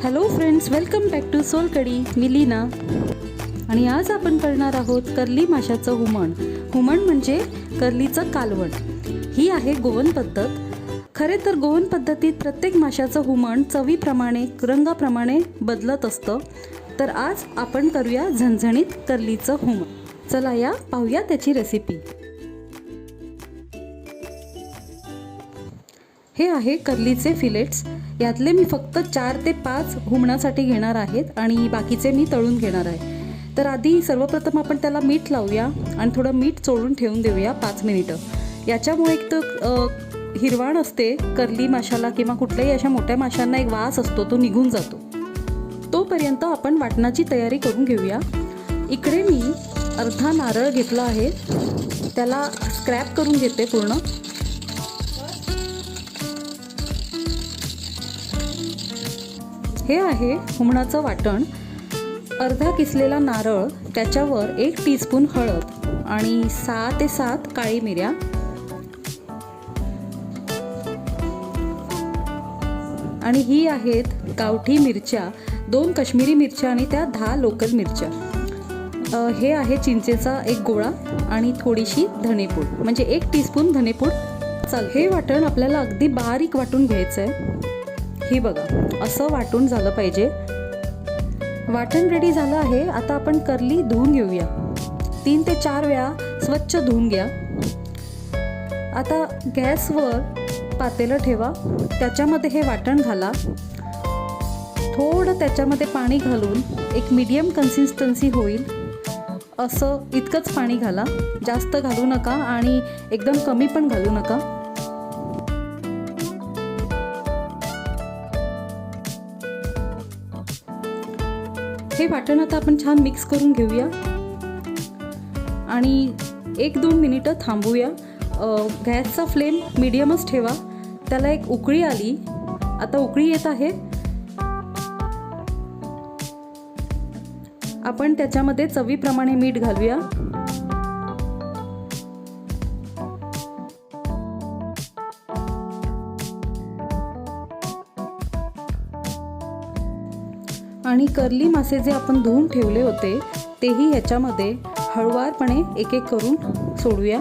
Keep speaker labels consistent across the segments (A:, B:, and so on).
A: Hello friends, welcome back to Solkadhi. मी लीना आणि आज आपण करणार आहोत कर्ली माशाचं हुमण. हुमण म्हणजे कर्लीचं कालवण. ही आहे गोवन पद्धत. खरे तर गोवन पद्धतीत प्रत्येक माशाचं हुमण चवीप्रमाणे रंगाप्रमाणे बदलत असतं. तर आज आपण करूया झणझणीत कर्लीचं हुमण. चला या पाहूया त्याची रेसिपी. हे आहे कर्लीचे फिलेट्स. यातले मी फक्त 4 ते 5 हुमणासाठी घेणार आहेत आणि बाकीचे मी तळून घेणार आहे. तर आधी सर्वप्रथम आपण त्याला मीठ लावूया आणि थोडं मीठ चोळून ठेवून देऊया 5 मिनिटं. याच्यामुळे एक तर हिरवाण असते कर्ली माशाला किंवा कुठल्याही अशा मोठ्या माशांना एक वास असतो, तो निघून जातो. तोपर्यंत आपण वाटणाची तयारी करून घेऊया. इकडे मी अर्धा नारळ घेतला आहे, त्याला स्क्रॅप करून घेते पूर्ण. हे आहे हुमणाचं वाटण. अर्धा किसलेला नारळ, त्याच्यावर 1 टीस्पून हळद आणि 6 ते 7 काळी मिऱ्या, आणि ही आहेत गावठी मिरच्या, 2 काश्मीरी मिरच्या आणि त्या 10 लोकल मिरच्या. हे आहे चिंचेचा एक गोळा आणि थोडीशी धणेपूड, म्हणजे 1 टीस्पून धणेपूड चालेल. हे वाटण आपल्याला अगदी बारीक वाटून घ्यायचं आहे. ही बघा, असं वाटून झालं पाहिजे. वाटण रेडी झालं आहे. आता आपण कर्ली धुवून घेऊया. 3 ते 4 वेळा स्वच्छ धुवून घ्या. आता गॅसवर पातेलं ठेवा, त्याच्यामध्ये हे वाटण घाला. थोडं त्याच्यामध्ये पाणी घालून एक मीडियम कन्सिस्टन्सी होईल असं इतकंच पाणी घाला. जास्त घालू नका आणि एकदम कमी पण घालू नका. हे वाटण आता आपण छान मिक्स करून घेऊया आणि 1-2 मिनिटं थांबूया. गॅसचा फ्लेम मीडियमच ठेवा. त्याला एक उकळी आली, आता उकळी येत आहे. आपण त्याच्यामध्ये चवीप्रमाणे मीठ घालूया. आणि कर्ली मासे जे आपण धुवून ठेवले होते तेही ह्याच्यामध्ये हळुवारपणे एक एक करून सोडूया.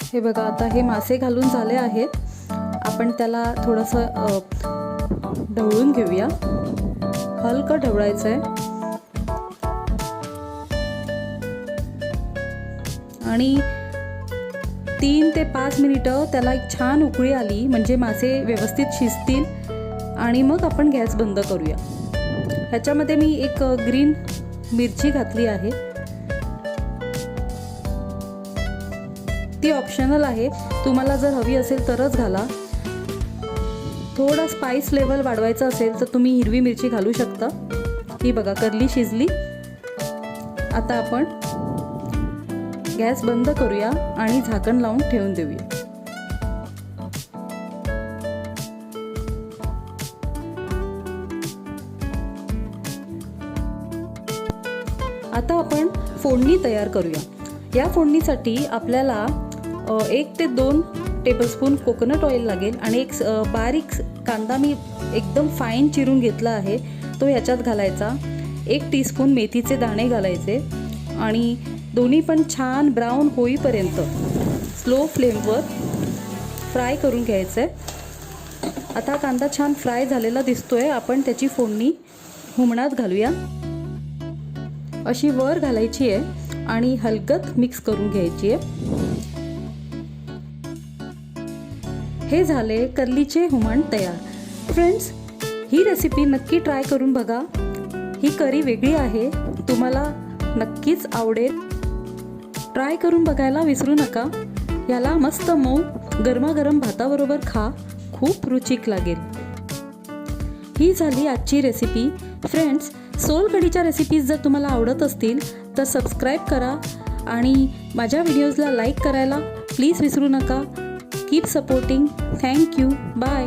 A: हे बघा, आता हे मासे घालून झाले आहेत. आपण त्याला थोडंसं ढवळून घेऊया. हलकं ढवळायचं आहे आणि 3 ते 5 मिनिटं त्याला एक छान उकळी आली म्हणजे मासे व्यवस्थित शिजतील आणि मग आपण गॅस बंद करूया. ह्याच्यामध्ये मी एक ग्रीन मिरची घातली आहे, ती ऑप्शनल आहे. तुम्हाला जर हवी असेल तरच घाला. थोडा स्पाइस लेवल वाढवायचा असेल तर तुम्ही हिरवी मिरची घालू शकता. ही बघा, कर्ली शिजली. आता आपण गॅस बंद करूया आणि झाकण लावून ठेवून देऊया. आता आपण फोडणी तयार करूया. या फोडणीसाठी आपल्याला 1 ते 2 टेबलस्पून कोकोनट ऑइल लागेल आणि एक बारीक कांदा मी एकदम फाईन चिरून घेतला आहे, तो ह्याच्यात घालायचा. 1 टीस्पून मेथीचे दाणे घालायचे आणि दोन्ही पण छान ब्राऊन होईपर्यंत स्लो फ्लेमवर फ्राय करून घ्यायचं आहे. आता कांदा छान फ्राय झालेला दिसतोय. आपण त्याची फोडणी हुमणात घालूया. अशी वर घालायची आहे आणि हलकत मिक्स करून घ्यायची आहे. हे झाले कर्लीचे हुमण तयार. फ्रेंड्स, ही रेसिपी नक्की ट्राय करून बघा. ही करी वेगळी आहे, तुम्हाला नक्कीच आवडेल. ट्राय करून बघायला विसरू नका. याला मस्त मऊ गरमागरम भाताबरोबर खा, खूप रुचिक लागेल. ही झाली आजची रेसिपी. फ्रेंड्स, सोलकढीच्या रेसिपीज जर तुम्हाला आवडत असतील तर सबस्क्राईब करा आणि माझ्या व्हिडिओजला लाईक करायला प्लीज विसरू नका. Keep supporting. Thank you. Bye.